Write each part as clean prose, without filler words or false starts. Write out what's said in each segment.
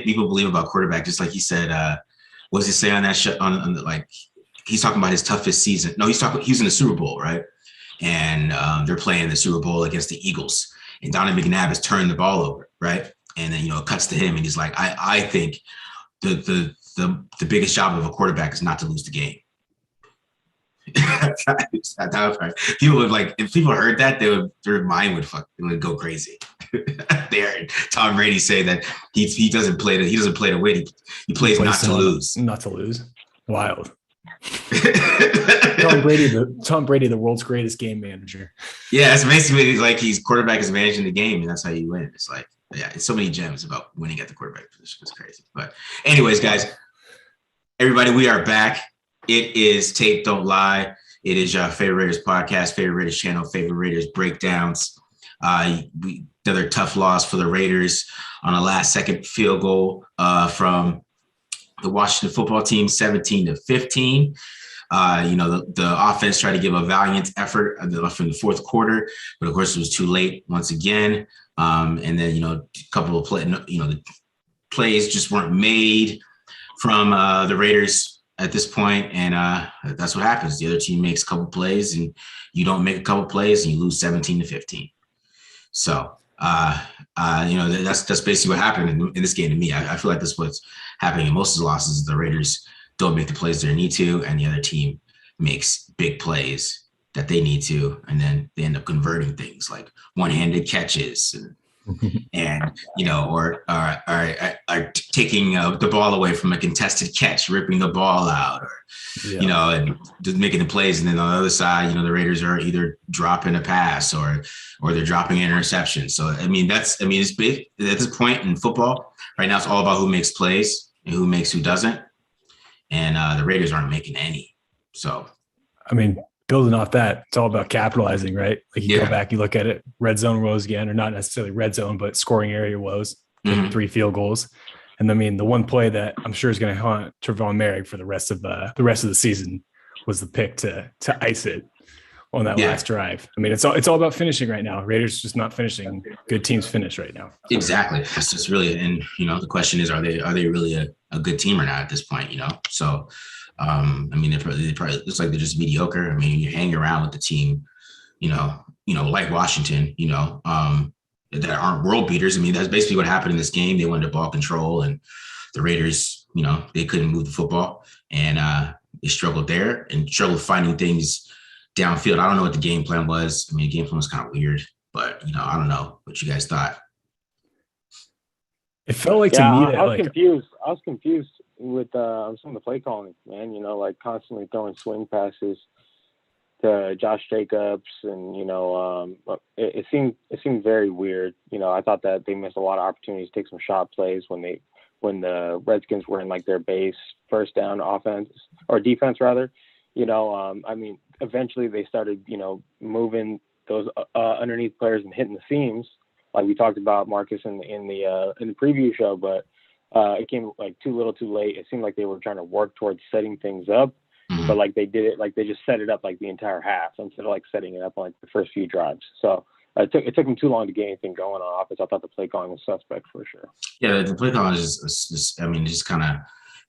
people believe about quarterback, just like he said, what does he say on that show? On the, like, he's talking about his toughest season. No, he was in the Super Bowl, right? And they're playing the Super Bowl against the Eagles. And Donovan McNabb has turned the ball over, right? And then, it cuts to him and he's like, I think the biggest job of a quarterback is not to lose the game. People would like, if people heard that, their mind would go crazy. They heard Tom Brady say that he doesn't play to win. He plays not to lose. Not to lose. Wild. Tom Brady, the world's greatest game manager. Yeah, it's basically like he's quarterback is managing the game, and that's how you win. It's like, yeah, it's so many gems about winning at the quarterback position. It's crazy. But anyways, guys, everybody, we are back. It is Tape Don't Lie. It is your favorite Raiders podcast, favorite Raiders channel, favorite Raiders breakdowns. Another tough loss for the Raiders on a last-second field goal from the Washington football team, 17-15. The offense tried to give a valiant effort from the fourth quarter, but of course it was too late once again. And then, a couple of the plays just weren't made from the Raiders at this point, and that's what happens. The other team makes a couple plays, and you don't make a couple plays, and you lose 17-15. So, that's basically what happened in this game to me. I feel like that's what's happening in most of the losses. The Raiders don't make the plays they need to, and the other team makes big plays that they need to, and then they end up converting things like one-handed catches and or taking the ball away from a contested catch, ripping the ball out, or and just making the plays. And then on the other side, the Raiders are either dropping a pass or they're dropping an interception. So it's big at this point in football right now. It's all about who makes plays and who doesn't. And the Raiders aren't making any. So, building off that, it's all about capitalizing, right? Like you go back, you look at it, red zone woes again, or not necessarily red zone, but scoring area woes, 3 field goals. And the one play that I'm sure is going to haunt Trevon Merrick for the rest of the season was the pick to ice it on that last drive. It's all about finishing right now. Raiders just not finishing. Good teams finish right now. Exactly. It's just really, and the question is, are they really a good team or not at this point? So. They probably looks like they're just mediocre. You hang around with the team, like Washington, that aren't world beaters. That's basically what happened in this game. They wanted ball control, and the Raiders, they couldn't move the football, and they struggled there and struggled finding things downfield. I don't know what the game plan was. The game plan was kind of weird, but I don't know what you guys thought. It felt like to me that I was confused with some of the play calling, man. Constantly throwing swing passes to Josh Jacobs, and it seemed very weird. I thought that they missed a lot of opportunities to take some shot plays when the Redskins were in like their base first down offense or defense rather. Eventually they started moving those underneath players and hitting the seams, like we talked about, Marcus, in the preview show, but it came like too little too late. It seemed like they were trying to work towards setting things up, but like they did it, like they just set it up like the entire half instead of like setting it up on like the first few drives. So it took them too long to get anything going on offense. I thought the play calling was suspect for sure. Yeah, the play calling is just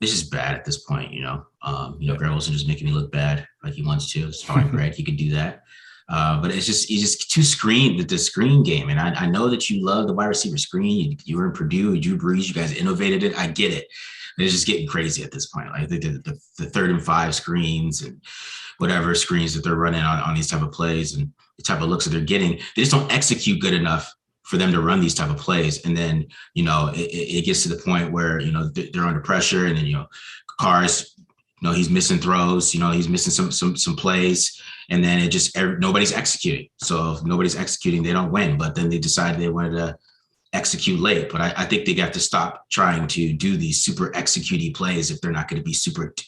it's just bad at this point, Greg Wilson just making me look bad like he wants to. It's fine, Greg, he could do that. But it's just too the screen game. And I know that you love the wide receiver screen. You were in Purdue, Drew Brees, you guys innovated it. I get it. It's just getting crazy at this point. Like the 3rd and 5 screens and whatever screens that they're running on these type of plays and the type of looks that they're getting, they just don't execute good enough for them to run these type of plays. And then, it gets to the point where, they're under pressure, and then, Carr's, he's missing throws, he's missing some plays. And then nobody's executing. So if nobody's executing, they don't win. But then they decided they wanted to execute late. But I think they got to stop trying to do these super executey plays if they're not going to be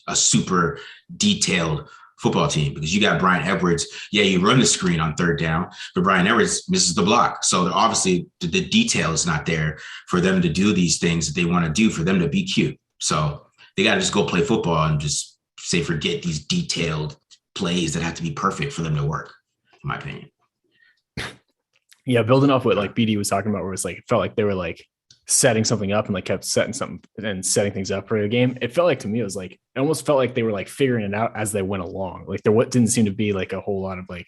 a super detailed football team. Because you got Brian Edwards. Yeah, you run the screen on 3rd down, but Brian Edwards misses the block. So obviously the detail is not there for them to do these things that they want to do for them to be cute. So they got to just go play football and just forget these detailed plays that have to be perfect for them to work, in my opinion. Yeah, building off what like BD was talking about, where it's like it felt like they were like setting something up and like kept setting things up for the game. It felt like to me, it almost felt like they were like figuring it out as they went along. Like there didn't seem to be like a whole lot of like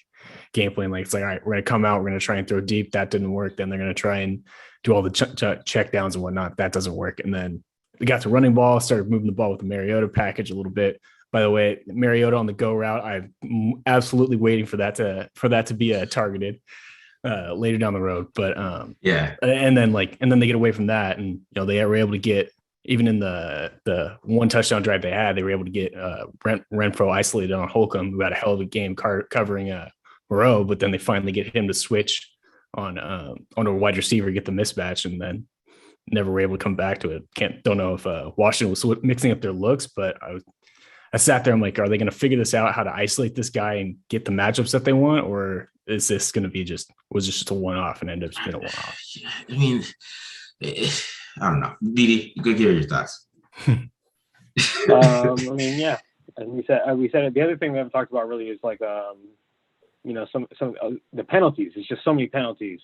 game plan. Like it's like, all right, we're going to come out, we're going to try and throw deep. That didn't work. Then they're going to try and do all the check downs and whatnot. That doesn't work. And then we got to running ball, started moving the ball with the Mariota package a little bit. By the way, Mariota on the go route, I'm absolutely waiting for that to be targeted later down the road. But and then they get away from that, and they were able to get, even in the one touchdown drive they had, they were able to get Renfro isolated on Holcomb, who had a hell of a game covering Moreau, but then they finally get him to switch on a wide receiver, get the mismatch, and then never were able to come back to it. Don't know if Washington was mixing up their looks, but I sat there. I'm like, are they going to figure this out, how to isolate this guy and get the matchups that they want? Or is this going to be was just a one-off and end up being a one-off? I mean, I don't know. Didi, you could give your thoughts. I mean, yeah, as we said, the other thing we haven't talked about really is like, some the penalties. It's just so many penalties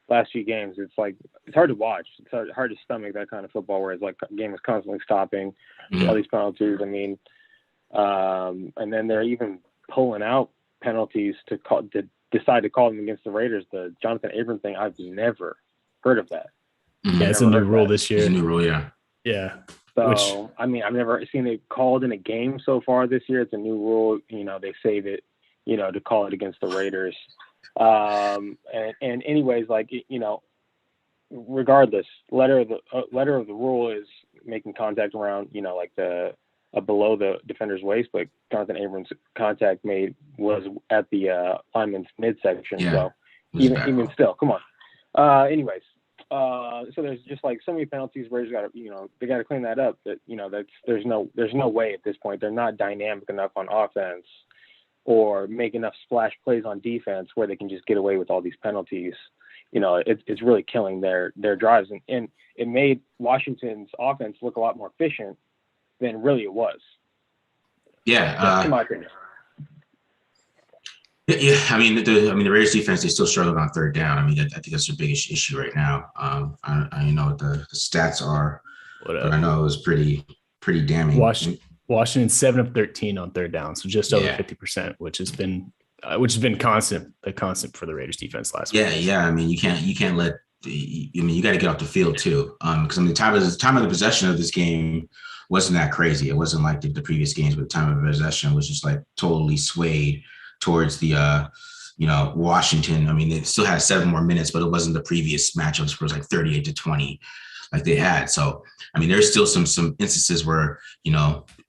last few games. It's like, it's hard to watch. It's hard to stomach that kind of football where it's like a game is constantly stopping, all these penalties. I mean, and then they're even pulling out penalties to decide to call them against the Raiders. The Jonathan Abram thing, I've never heard of that. Yeah, it's a new rule this year. It's a new rule, yeah. Yeah. So, I mean, I've never seen it called in a game so far this year. It's a new rule. They save it, to call it against the Raiders. And anyways, like, regardless, letter of the rule is making contact around, like the below the defender's waist, but Jonathan Abrams' contact made was at the lineman's midsection. Yeah, so even still, come on. Anyways, so there's just like so many penalties where you got to, they got to clean that up. That there's no way at this point. They're not dynamic enough on offense or make enough splash plays on defense where they can just get away with all these penalties. It's really killing their drives, and it made Washington's offense look a lot more efficient than really it was. Yeah. In my opinion. Yeah. I mean, the Raiders defense, they still struggle on third down. I mean, I think that's their biggest issue right now. I don't know what the stats are, but I know it was pretty damning. Washington 7 of 13 on third down, so just over 50%, which has been constant for the Raiders defense last week. Yeah. I mean, you can't let you got to get off the field too, because the time of the possession of this game wasn't that crazy. It wasn't like the previous games, but the time of possession was just like totally swayed towards the Washington. I mean, they still had 7 more minutes, but it wasn't the previous matchups where it was like 38-20 like they had. So I mean, there's still some instances where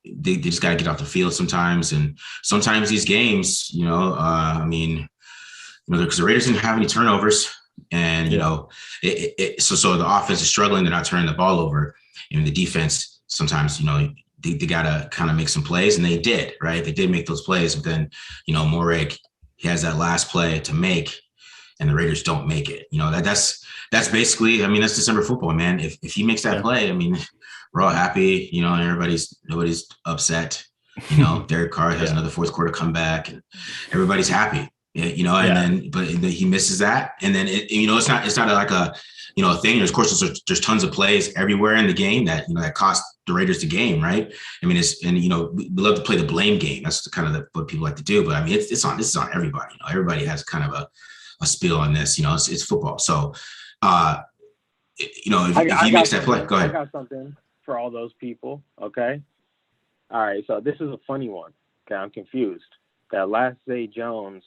they just got to get off the field sometimes, and sometimes these games, I mean, because the Raiders didn't have any turnovers, and so the offense is struggling. They're not turning the ball over, and the defense sometimes, they got to kind of make some plays, and they did, right? They did make those plays, but then, Moreg, he has that last play to make, and the Raiders don't make it. That's basically, I mean, that's December football, man. If he makes that play, I mean, we're all happy, and nobody's upset. Derek Carr has another fourth quarter comeback, and everybody's happy. But he misses that, and then it's not like a thing. Of course, there's tons of plays everywhere in the game that that cost the Raiders the game, right? I mean, we love to play the blame game. That's what people like to do. But I mean, this is on everybody. Everybody has kind of a spill on this. It's football. So, if he makes that play, go ahead. I got something for all those people. Okay. All right. So this is a funny one. Okay, I'm confused. That last Zay Jones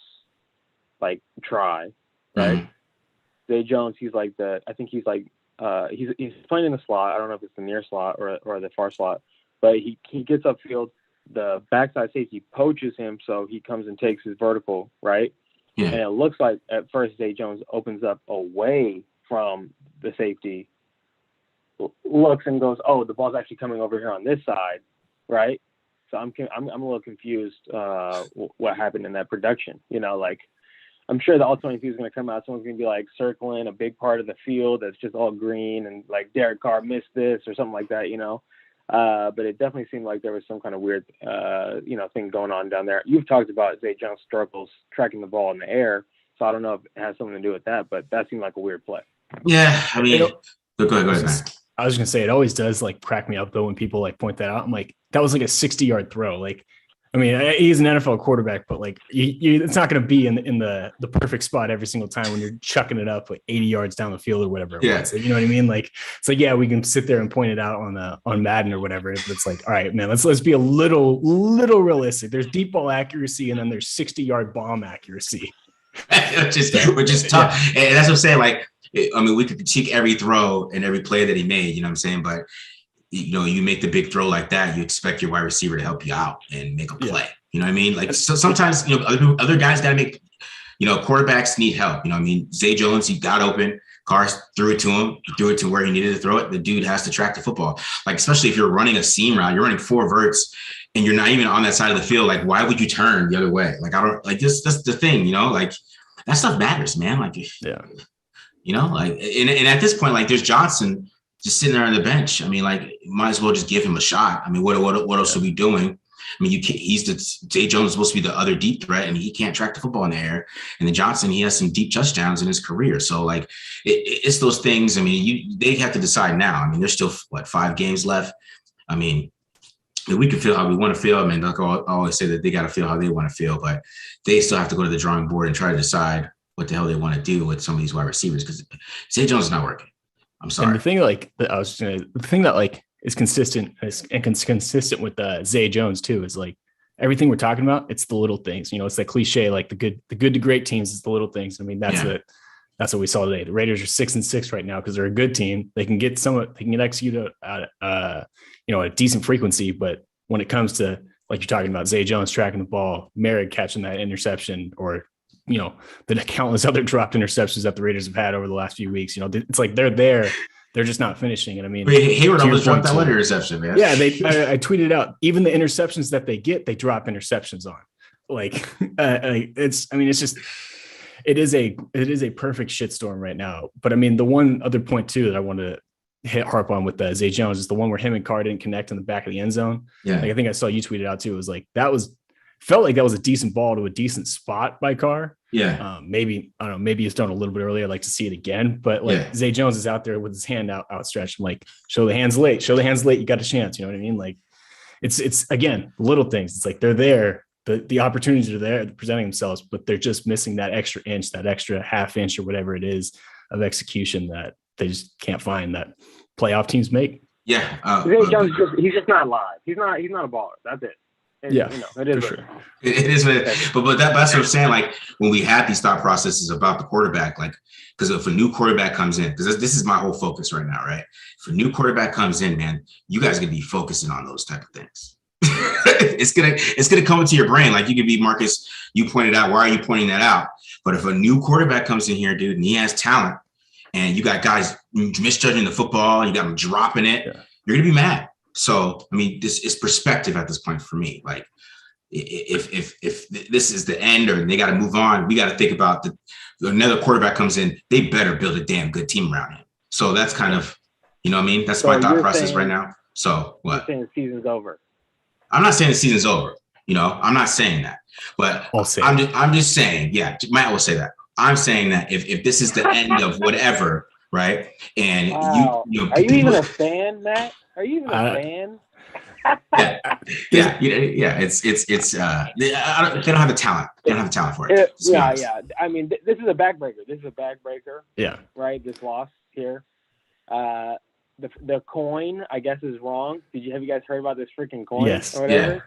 try, right? Mm-hmm. Zay Jones, he's playing in the slot. I don't know if it's the near slot or the far slot, but he gets upfield. The backside safety poaches him, so he comes and takes his vertical, right? Yeah. And it looks like at first Zay Jones opens up away from the safety, looks and goes, "Oh, the ball's actually coming over here on this side," right? So I'm a little confused what happened in that production. I'm sure the all-22 is going to come out. Someone's going to be circling a big part of the field that's just all green, and Derek Carr missed this or something like that, But it definitely seemed like there was some kind of weird, thing going on down there. You've talked about Zay Jones' struggles tracking the ball in the air, so I don't know if it has something to do with that, but that seemed like a weird play. Yeah, I mean, Go ahead, man. I was gonna say it always does like crack me up though when people like point that out. I'm like, that was like a 60-yard throw. Like, I mean, he's an NFL quarterback, but like, it's not going to be in the perfect spot every single time when you're chucking it up like 80 yards down the field or whatever. It was. You know what I mean? Like, it's like, yeah, we can sit there and point it out on Madden or whatever. But it's like, all right, man, let's be a little realistic. There's deep ball accuracy, and then there's 60-yard bomb accuracy, which is tough. Yeah. And that's what I'm saying. Like, I mean, we could critique every throw and every play that he made. You know what I'm saying? But you make the big throw like that, you expect your wide receiver to help you out and make a play. Yeah. You know what I mean? Like, so sometimes, other guys got to make, quarterbacks need help. You know what I mean? Zay Jones, he got open. Carr threw it to him. He threw it to where he needed to throw it. The dude has to track the football. Like, especially if you're running a seam route, you're running 4 verts and you're not even on that side of the field. Like, why would you turn the other way? Like, I don't like this. That's the thing, like that stuff matters, man. Like, yeah, like, and at this point, like, there's Johnson just sitting there on the bench. I mean, like, might as well just give him a shot. I mean, what else are we doing? I mean, Zay Jones is supposed to be the other deep threat, and he can't track the football in the air. And then Johnson, he has some deep touchdowns in his career. So, like, it's those things. I mean, they have to decide now. I mean, there's still 5 games left. I mean, we can feel how we want to feel. I mean, like, I always say that they got to feel how they want to feel, but they still have to go to the drawing board and try to decide what the hell they want to do with some of these wide receivers, because Zay Jones is not working. I'm sorry. And the thing that is consistent and consistent with Zay Jones too is like everything we're talking about. It's the little things. It's that cliche, like the good to great teams is the little things. I mean, that's what we saw today. The Raiders are 6-6 right now because they're a good team. They can execute a decent frequency, but when it comes to, like you're talking about, Zay Jones tracking the ball, Merrick catching that interception, or the countless other dropped interceptions that the Raiders have had over the last few weeks. It's like they're there. They're just not finishing it. I mean, Hayward almost dropped that one interception, man. Yeah, I tweeted out, even the interceptions that they get, they drop interceptions on. Like, it is a perfect shitstorm right now. But I mean, the one other point too that I wanted to harp on with Zay Jones is the one where him and Carr didn't connect in the back of the end zone. Yeah, like, I think I saw you tweeted out too. It was like felt like that was a decent ball to a decent spot by Carr. Yeah. Maybe, I don't know, maybe it's done a little bit earlier. I'd like to see it again, but Zay Jones is out there with his hand outstretched. I'm like, show the hands late. You got a chance. You know what I mean? Like, it's again, little things. It's like, they're there. The opportunities are there, presenting themselves, but they're just missing that extra inch, that extra half inch or whatever it is of execution that they just can't find that playoff teams make. Yeah. Zay Jones, he's just not live. He's not a baller. That's it. It is for sure. It is, but that's what I'm saying. Like, when we have these thought processes about the quarterback, like, because if a new quarterback comes in, because this is my whole focus right now, right? If a new quarterback comes in, man, you guys are gonna be focusing on those type of things. It's gonna come into your brain. Like, you could be, Marcus, you pointed out. Why are you pointing that out? But if a new quarterback comes in here, dude, and he has talent, and you got guys misjudging the football, you got them dropping it, you're gonna be mad. So, I mean, this is perspective at this point for me. Like, if this is the end or they got to move on, we got to think about another quarterback comes in, they better build a damn good team around him. So that's kind of, what I mean? That's my thought process right now. So what? You're saying the season's over. I'm not saying the season's over. I'm not saying that. But I'm just saying, yeah, Matt will say that. I'm saying that if this is the end of whatever, right? And wow. Are you even a fan, Matt? Are you even a fan? Yeah. It's they don't have the talent. They don't have the talent for it. Yeah. I mean, this is a backbreaker. Yeah. Right. This loss here. The coin, I guess, is wrong. Have you guys heard about this freaking coin? Yes. Or whatever? Yeah.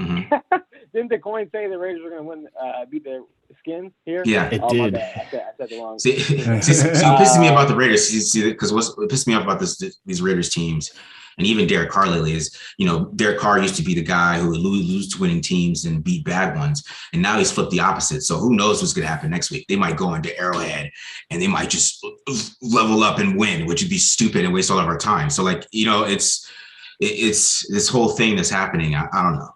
Mm-hmm. Didn't the coin say the Raiders were going to win, beat the Skins here? Yeah, it did. I said the wrong. See, what pisses me about the Raiders, because what pissed me off about these Raiders teams, and even Derek Carr lately, is, Derek Carr used to be the guy who would lose to winning teams and beat bad ones, and now he's flipped the opposite. So who knows what's going to happen next week? They might go into Arrowhead and they might just level up and win, which would be stupid and waste all of our time. So, like, it's this whole thing that's happening. I don't know.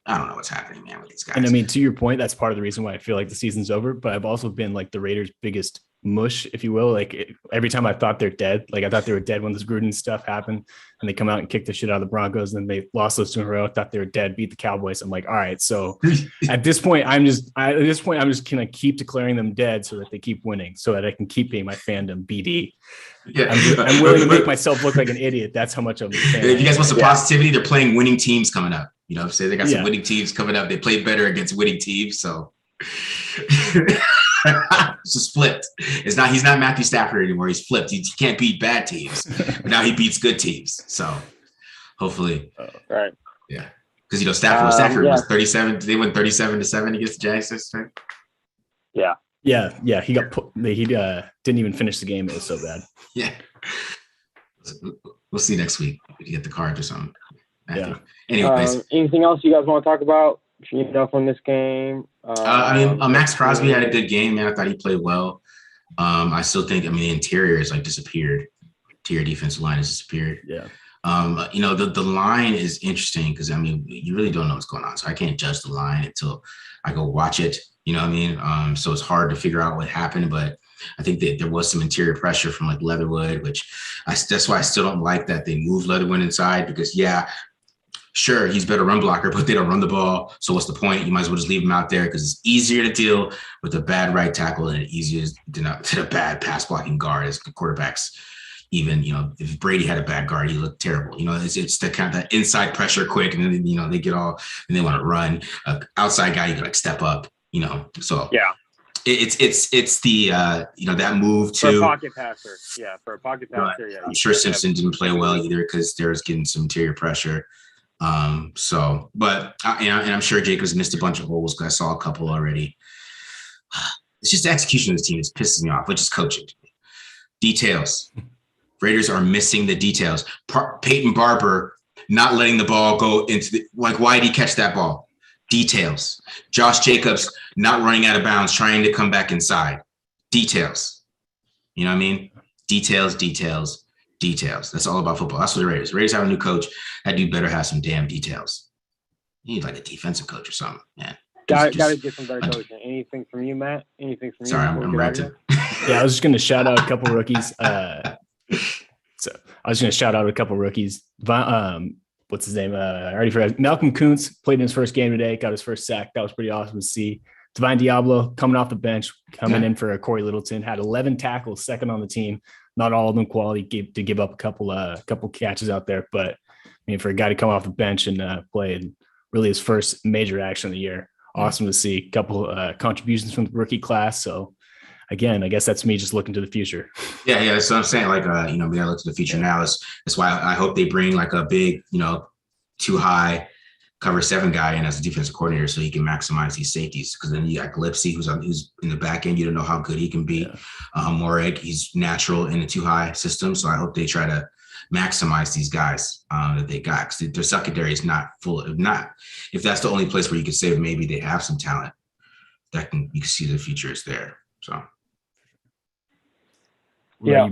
I don't know what's happening, man, with these guys. And I mean, to your point, that's part of the reason why I feel like the season's over. But I've also been like the Raiders' biggest mush, if you will. Like every time I thought they're dead, like I thought they were dead when this Gruden stuff happened, and they come out and kick the shit out of the Broncos, and then they lost those 2 in a row. I thought they were dead, beat the Cowboys. I'm like, all right, so at this point, I'm just gonna keep declaring them dead so that they keep winning, so that I can keep being my fandom BD. Yeah, I'm willing to make myself look like an idiot. That's how much I'm a fan. If you guys want some positivity, they're playing winning teams coming up. You know, say they got some winning teams coming up. They played better against winning teams, so it's just flipped. He's not Matthew Stafford anymore. He's flipped. He can't beat bad teams, but now he beats good teams. So hopefully, right? Yeah, because Stafford was 37. They went 37-7 against the Jags. Yeah. He got put. He didn't even finish the game. It was so bad. Yeah. We'll see next week if you get the cards or something. Yeah. Anyways, anything else you guys want to talk about? From this game? Max Crosby had a good game, man. I thought he played well. I still think, the interior is like disappeared. Interior defensive line has disappeared. Yeah. The line is interesting because you really don't know what's going on. So I can't judge the line until I go watch it. You know what I mean? So it's hard to figure out what happened, but I think that there was some interior pressure from like Leatherwood, that's why I still don't like that they moved Leatherwood inside because sure, he's better run blocker, but they don't run the ball. So what's the point? You might as well just leave him out there because it's easier to deal with a bad right tackle than easier to a bad pass blocking guard as quarterbacks. Even, if Brady had a bad guard, he looked terrible. It's the kind of that inside pressure quick. And then, they get all, and they want to run. Outside guy, you can like step up, So yeah. It's the, that move to. For a pocket passer. Yeah. For a pocket passer. Yeah. I'm sure Simpson didn't play well either because there was getting some interior pressure. But I'm sure Jacobs missed a bunch of holes because I saw a couple already. It's just the execution of the team that pisses me off, which is coaching. Details. Raiders are missing the details. Peyton Barber not letting the ball go into why did he catch that ball? Details. Josh Jacobs not running out of bounds, trying to come back inside. Details. You know what I mean? Details. That's all about football. That's what the Raiders. Raiders have a new coach. That dude better have some damn details. You need like a defensive coach or something, man. Got to get some better coaching. Anything from you, Matt? Anything from you? Sorry, I'm ranting. Yeah, I was just going to shout out a couple rookies. What's his name? I already forgot. Malcolm Kuntz played in his first game today. Got his first sack. That was pretty awesome to see. Divine Diablo coming off the bench, coming in for Corey Littleton, had 11 tackles, second on the team. Not all of them quality, to give up a couple catches out there. But for a guy to come off the bench and play and really his first major action of the year, awesome to see. A couple contributions from the rookie class. So again, I guess that's me just looking to the future. Yeah. That's what I'm saying. Like, we gotta look to the future now. That's why I hope they bring like a big, too high cover 7 guy in as a defensive coordinator so he can maximize these safeties. Because then you got Gillespie, who's in the back end. You don't know how good he can be. Moreg, he's natural in the too high system. So I hope they try to maximize these guys that they got because their secondary is not full. If that's the only place where you could say maybe they have some talent you can see the future is there. So. Yeah.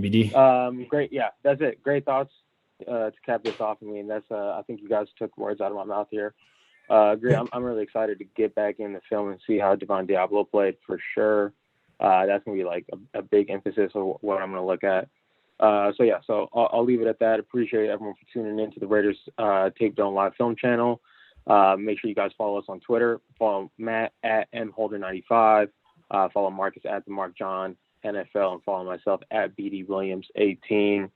Great. Yeah, that's it. Great thoughts to cap this off. That's I think you guys took words out of my mouth here. Great. I'm really excited to get back in the film and see how Divine Diablo played for sure. That's gonna be like a big emphasis of what I'm gonna look at. So I'll leave it at that. Appreciate everyone for tuning in to the Raiders Tape Dome Live Film channel. Make sure you guys follow us on Twitter. Follow Matt at mholder95. Follow Marcus at the Mark John NFL and follow myself at BD Williams 18.